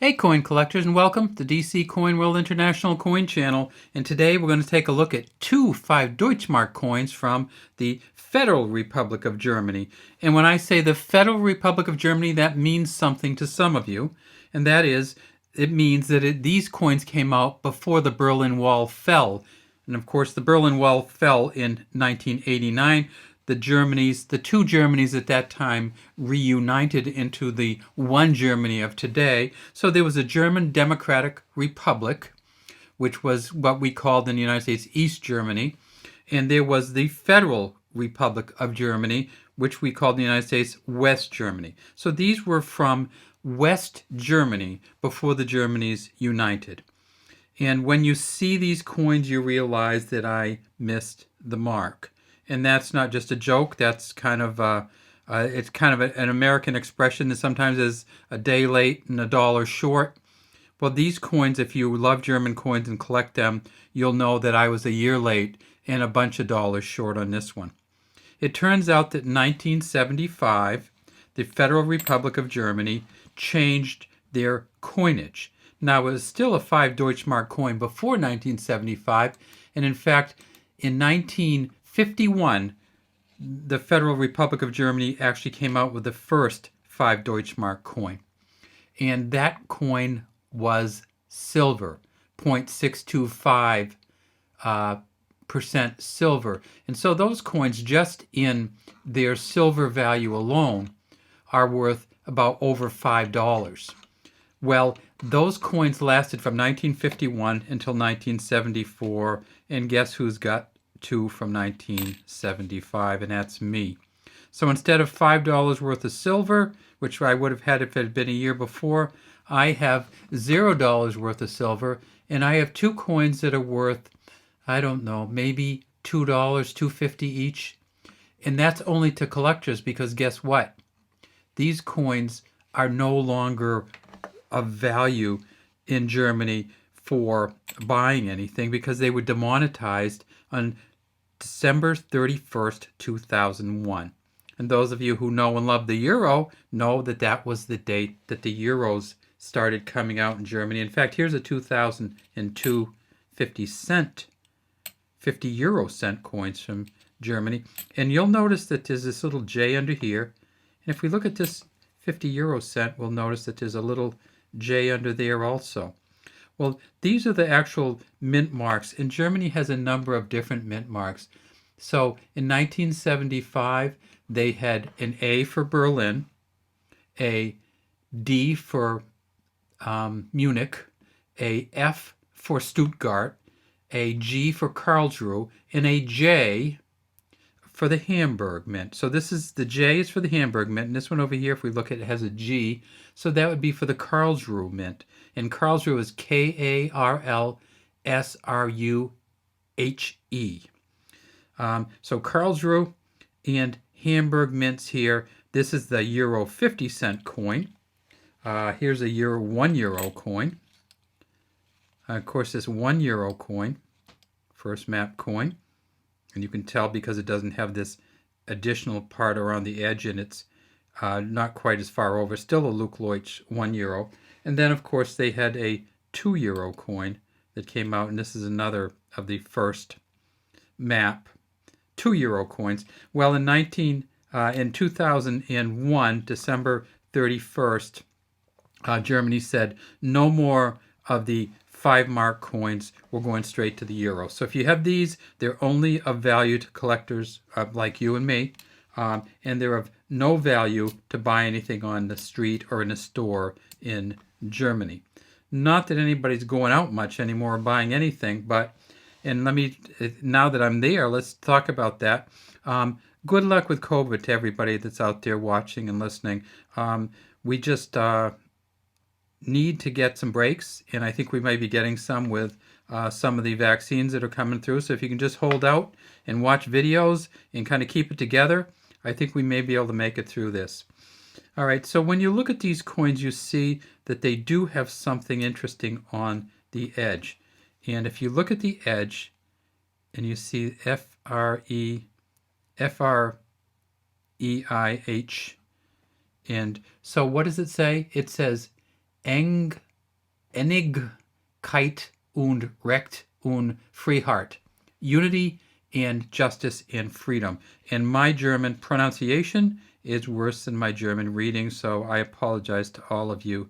Hey coin collectors, and welcome to DC Coin World International Coin Channel. And today we're going to take a look at two 5 Deutsche Mark coins from the Federal Republic of Germany. And when I say the Federal Republic of Germany, that means something to some of you. And that is, it means that these coins came out before the Berlin Wall fell. And of course, the Berlin Wall fell in 1989. The two Germanys at that time reunited into the one Germany of today. So there was a German Democratic Republic, which was what we called in the United States East Germany, and there was the Federal Republic of Germany, which we called in the United States West Germany. So these were from West Germany before the Germanys united. And when you see these coins, you realize that I missed the mark. And that's not just a joke. That's kind of it's kind of an American expression that sometimes is a day late and a dollar short. Well, these coins, if you love German coins and collect them, you'll know that I was a year late and a bunch of dollars short on this one. It turns out that in 1975, the Federal Republic of Germany changed their coinage. Now, it was still a 5 Deutsche Mark coin before 1975, and in fact, in 1951, the Federal Republic of Germany actually came out with the first 5 Deutsche Mark coin. And that coin was silver, 0.625% silver. And so those coins, just in their silver value alone, are worth about over $5. Well, those coins lasted from 1951 until 1974, and guess who's got two from 1975, and that's me. So instead of $5 worth of silver, which I would have had if it had been a year before, I have $0 worth of silver, and I have two coins that are worth, I don't know, maybe $2, $2.50 each. And that's only to collectors, because guess what? These coins are no longer of value in Germany for buying anything, because they were demonetized on December 31st, 2001. And those of you who know and love the euro know that that was the date that the euros started coming out in Germany. In fact, here's a 2002 50 euro cent coins from Germany. And you'll notice that there's this little J under here. And if we look at this 50 euro cent, we'll notice that there's a little J under there also. Well, these are the actual mint marks, and Germany has a number of different mint marks. So in 1975, they had an A for Berlin, a D for Munich, a F for Stuttgart, a G for Karlsruhe, and a J for the Hamburg mint. So this is the J is for the Hamburg mint, and this one over here, if we look at it, has a G. So that would be for the Karlsruhe mint. And Karlsruhe is Karlsruhe. So Karlsruhe and Hamburg mints here. This is the Euro 50 cent coin. Here's a Euro 1 euro coin. Of course, this 1 euro coin, first map coin. And you can tell because it doesn't have this additional part around the edge, and it's not quite as far over. Still a Luke Leutsch 1 euro. And then, of course, they had a 2 euro coin that came out, and this is another of the first map 2 euro coins. Well, in 2001, December 31st, Germany said no more of the 5 mark coins. We're going straight to the euro. So if you have these, they're only of value to collectors like you and me, and they're of no value to buy anything on the street or in a store in Germany. Not that anybody's going out much anymore buying anything, but, and now that I'm there, let's talk about that. Good luck with COVID to everybody that's out there watching and listening. We just need to get some breaks, and I think we might be getting some with some of the vaccines that are coming through. So if you can just hold out and watch videos and kind of keep it together, I think we may be able to make it through this. All right, so when you look at these coins, you see that they do have something interesting on the edge. And if you look at the edge and you see F-R-E-I-H, and so what does it say? It says Eng Einigkeit und Recht und Freiheit. Unity and justice and freedom. And my German pronunciation is worse than my German reading, so I apologize to all of you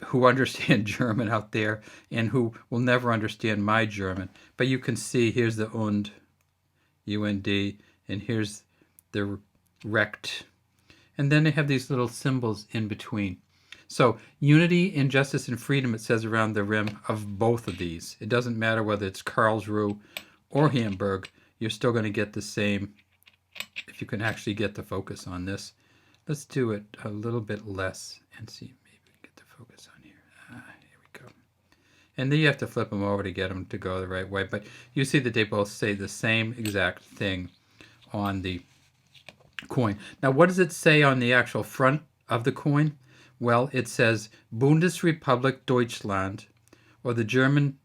who understand German out there and who will never understand my German. But you can see here's the und, U-N-D, and here's the Recht. And then they have these little symbols in between. So unity and justice and freedom, it says around the rim of both of these. It doesn't matter whether it's Karlsruhe or Hamburg, you're still going to get the same, if you can actually get the focus on this. Let's do it a little bit less and see, maybe we can get the focus on here. Here we go. And then you have to flip them over to get them to go the right way. But you see that they both say the same exact thing on the coin. Now, what does it say on the actual front of the coin? Well, it says Bundesrepublik Deutschland, or the German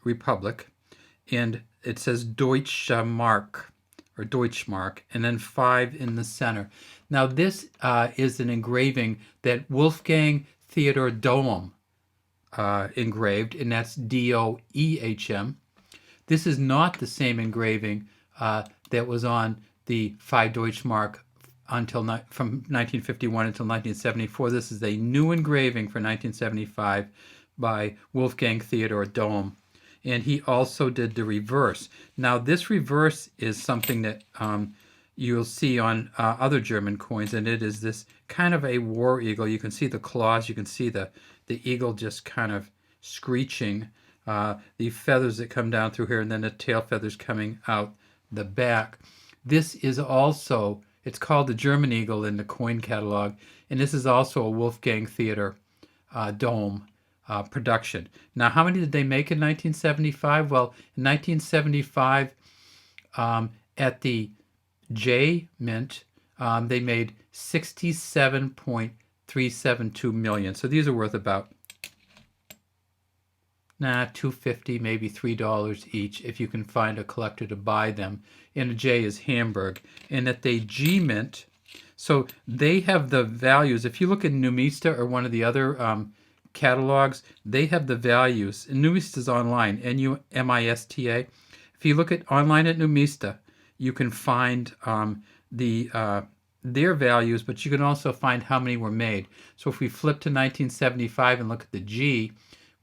Republic, and it says Deutsche Mark, or Deutschmark, and then 5 in the center. Now, this is an engraving that Wolfgang Theodor Dohm engraved, and that's D-O-E-H-M. This is not the same engraving that was on the 5 Deutschmark from 1951 until 1974. This is a new engraving for 1975 by Wolfgang Theodor Dohm. And he also did the reverse. Now, this reverse is something that you'll see on other German coins, and it is this kind of a war eagle. You can see the claws, you can see the eagle just kind of screeching, the feathers that come down through here, and then the tail feathers coming out the back. This is also, it's called the German eagle in the coin catalog, and this is also a Wolfgang Theodor Dohm production. Now, how many did they make in 1975? Well, in 1975, at the J Mint, they made 67.372 million. So these are worth about $2.50, maybe $3 each, if you can find a collector to buy them. And a J is Hamburg. And at the G Mint, so they have the values. If you look at Numista or one of the other catalogs, they have the values. And Numista's online, N-U-M-I-S-T-A. If you look at online at Numista, you can find their values, but you can also find how many were made. So if we flip to 1975 and look at the G,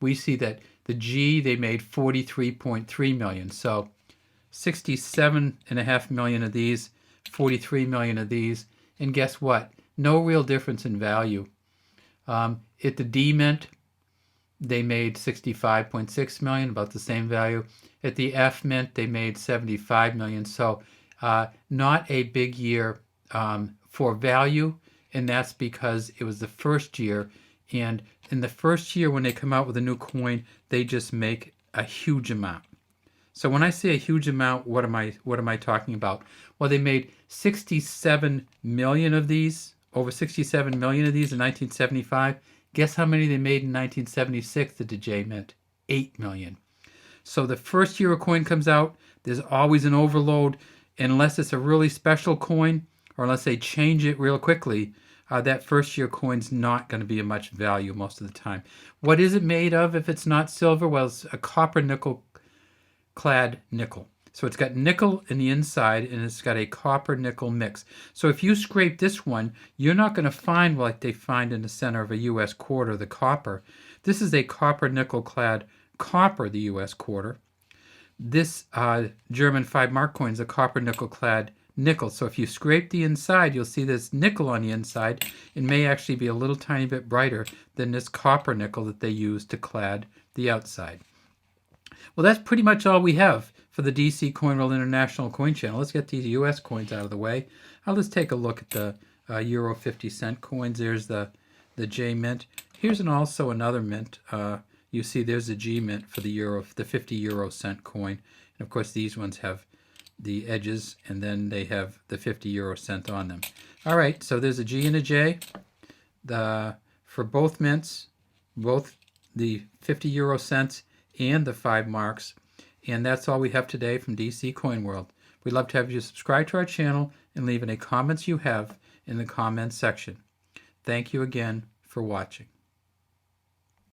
we see that the G, they made 43.3 million. So 67.5 million of these, 43 million of these. And guess what? No real difference in value. At the D Mint, they made 65.6 million, about the same value. At the F Mint, they made 75 million. So not a big year for value, and that's because it was the first year. And in the first year, when they come out with a new coin, they just make a huge amount. So when I say a huge amount, what am I talking about? Well, they made 67 million of these, over 67 million of these in 1975. Guess how many they made in 1976 at the J Mint? 8 million. So the first year a coin comes out, there's always an overload. Unless it's a really special coin, or unless they change it real quickly, that first year coin's not going to be of much value most of the time. What is it made of if it's not silver? Well, it's a copper nickel clad nickel. So it's got nickel in the inside, and it's got a copper nickel mix. So if you scrape this one, you're not going to find like they find in the center of a U.S. quarter, the copper. This is a copper nickel clad copper, the U.S. quarter. This German 5 mark coin is a copper nickel clad nickel. So if you scrape the inside, you'll see this nickel on the inside. It may actually be a little tiny bit brighter than this copper nickel that they use to clad the outside. Well, that's pretty much all we have for the DC Coin World International Coin Channel. Let's get these US coins out of the way. Let's take a look at the Euro 50-cent coins. There's the J Mint. Here's also another mint. You see there's the G Mint for the euro, the 50 euro cent coin. And of course these ones have the edges, and then they have the 50 euro cent on them. All right, so there's a G and a J. For both mints, both the 50 euro cents and the 5 marks. And that's all we have today from DC Coin World. We'd love to have you subscribe to our channel and leave any comments you have in the comments section. Thank you again for watching.